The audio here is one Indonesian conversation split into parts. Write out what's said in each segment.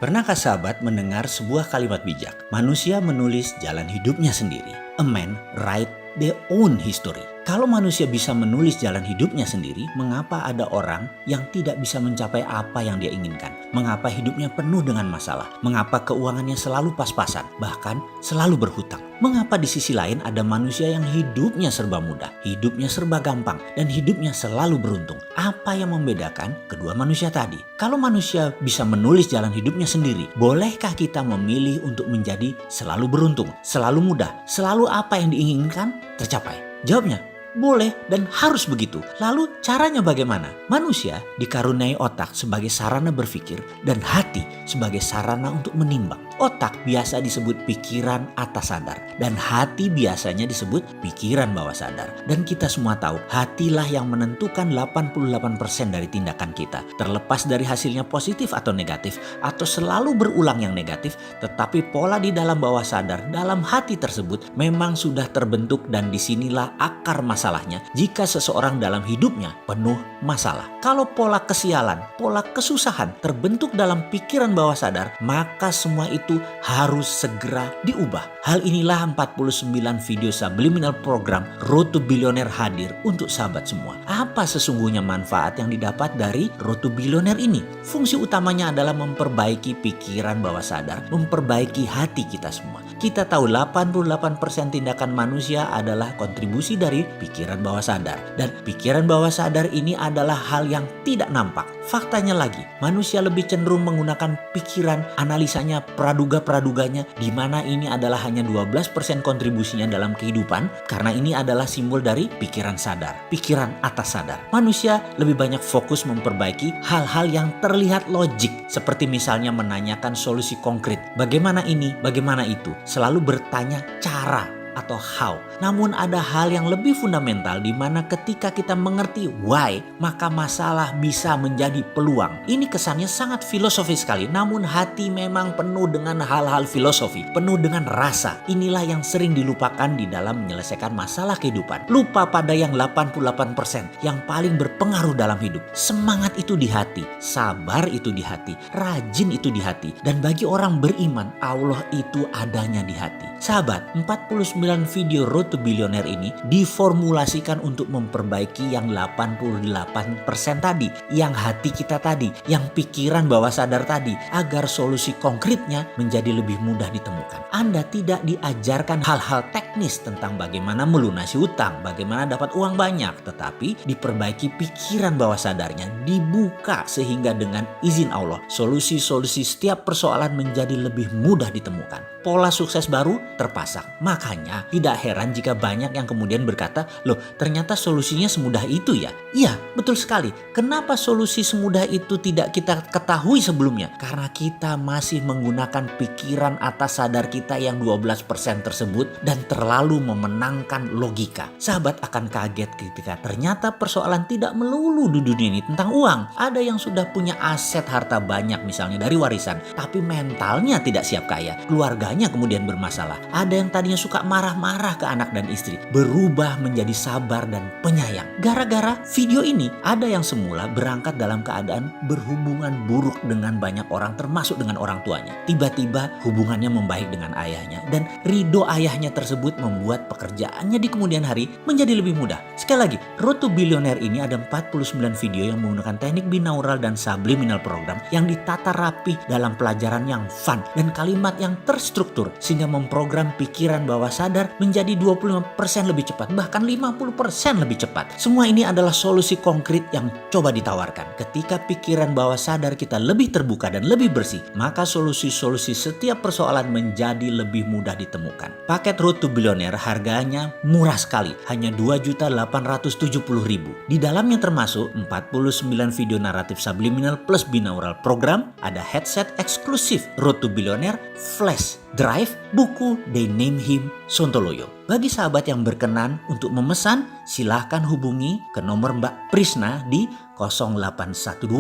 Pernahkah sahabat mendengar sebuah kalimat bijak? Manusia menulis jalan hidupnya sendiri. A man write their own history. Kalau manusia bisa menulis jalan hidupnya sendiri, mengapa ada orang yang tidak bisa mencapai apa yang dia inginkan? Mengapa hidupnya penuh dengan masalah? Mengapa keuangannya selalu pas-pasan, bahkan selalu berhutang? Mengapa di sisi lain ada manusia yang hidupnya serba mudah, hidupnya serba gampang, dan hidupnya selalu beruntung? Apa yang membedakan kedua manusia tadi? Kalau manusia bisa menulis jalan hidupnya sendiri, bolehkah kita memilih untuk menjadi selalu beruntung, selalu mudah, selalu apa yang diinginkan tercapai? Jawabnya, boleh dan harus begitu. Lalu caranya bagaimana? Manusia dikaruniai otak sebagai sarana berpikir dan hati sebagai sarana untuk menimbang. Otak biasa disebut pikiran atas sadar dan hati biasanya disebut pikiran bawah sadar. Dan kita semua tahu hatilah yang menentukan 88% dari tindakan kita. Terlepas dari hasilnya positif atau negatif atau selalu berulang yang negatif, tetapi pola di dalam bawah sadar dalam hati tersebut memang sudah terbentuk dan disinilah akar masalahnya jika seseorang dalam hidupnya penuh masalah. Kalau pola kesialan, pola kesusahan terbentuk dalam pikiran bawah sadar, maka semua itu harus segera diubah. Hal inilah 49 video subliminal program Road to Billionaire hadir untuk sahabat semua. Apa sesungguhnya manfaat yang didapat dari Road to Billionaire ini? Fungsi utamanya adalah memperbaiki pikiran bawah sadar, memperbaiki hati kita semua. Kita tahu 88% tindakan manusia adalah kontribusi dari pikiran bawah sadar. Dan pikiran bawah sadar ini adalah hal yang tidak nampak. Faktanya lagi, manusia lebih cenderung menggunakan pikiran, analisanya, praduga-praduganya, di mana ini adalah hanya 12% kontribusinya dalam kehidupan, karena ini adalah simbol dari pikiran sadar, pikiran atas sadar. Manusia lebih banyak fokus memperbaiki hal-hal yang terlihat logik, seperti misalnya menanyakan solusi konkret. Bagaimana ini, bagaimana itu? Selalu bertanya cara atau how. Namun ada hal yang lebih fundamental di mana ketika kita mengerti why, maka masalah bisa menjadi peluang. Ini kesannya sangat filosofis sekali, namun hati memang penuh dengan hal-hal filosofi, penuh dengan rasa. Inilah yang sering dilupakan di dalam menyelesaikan masalah kehidupan. Lupa pada yang 88% yang paling berpengaruh dalam hidup. Semangat itu di hati, sabar itu di hati, rajin itu di hati. Dan bagi orang beriman, Allah itu adanya di hati. Sahabat, 49 video Road to Billionaire ini diformulasikan untuk memperbaiki yang 88% tadi, yang hati kita tadi, yang pikiran bawah sadar tadi, agar solusi konkretnya menjadi lebih mudah ditemukan. Anda tidak diajarkan hal-hal teknis tentang bagaimana melunasi utang, bagaimana dapat uang banyak, tetapi diperbaiki pikiran bawah sadarnya, dibuka sehingga dengan izin Allah, solusi-solusi setiap persoalan menjadi lebih mudah ditemukan. Pola sukses baru terpasang. Makanya tidak heran jika banyak yang kemudian berkata, loh ternyata solusinya semudah itu ya? Iya, betul sekali. Kenapa solusi semudah itu tidak kita ketahui sebelumnya? Karena kita masih menggunakan pikiran atas sadar kita yang 12% tersebut dan terlalu memenangkan logika. Sahabat akan kaget ketika ternyata persoalan tidak melulu di dunia ini tentang uang. Ada yang sudah punya aset harta banyak misalnya dari warisan, tapi mentalnya tidak siap kaya. Keluarganya kemudian bermasalah. Ada yang tadinya suka marah-marah ke anak dan istri, berubah menjadi sabar dan penyayang. Gara-gara video ini, ada yang semula berangkat dalam keadaan berhubungan buruk dengan banyak orang, termasuk dengan orang tuanya. Tiba-tiba hubungannya membaik dengan ayahnya, dan ridho ayahnya tersebut membuat pekerjaannya di kemudian hari menjadi lebih mudah. Sekali lagi, Road to Billionaire ini ada 49 video yang menggunakan teknik binaural dan subliminal program yang ditata rapi dalam pelajaran yang fun dan kalimat yang terstruktur sehingga memprogram pikiran bawah sadar menjadi 25% lebih cepat, bahkan 50% lebih cepat. Semua ini adalah solusi konkret yang coba ditawarkan. Ketika pikiran bawah sadar kita lebih terbuka dan lebih bersih, maka solusi-solusi setiap persoalan menjadi lebih mudah ditemukan. Paket Road to Billionaire harganya murah sekali, hanya Rp2.870.000. Di dalamnya termasuk 49 video naratif subliminal plus binaural program, ada headset eksklusif Road to Billionaire, flash drive, buku They Name Him Sontoloyo. Bagi sahabat yang berkenan untuk memesan, silahkan hubungi ke nomor Mbak Prisna di 0812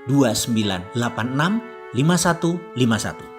2986 5151.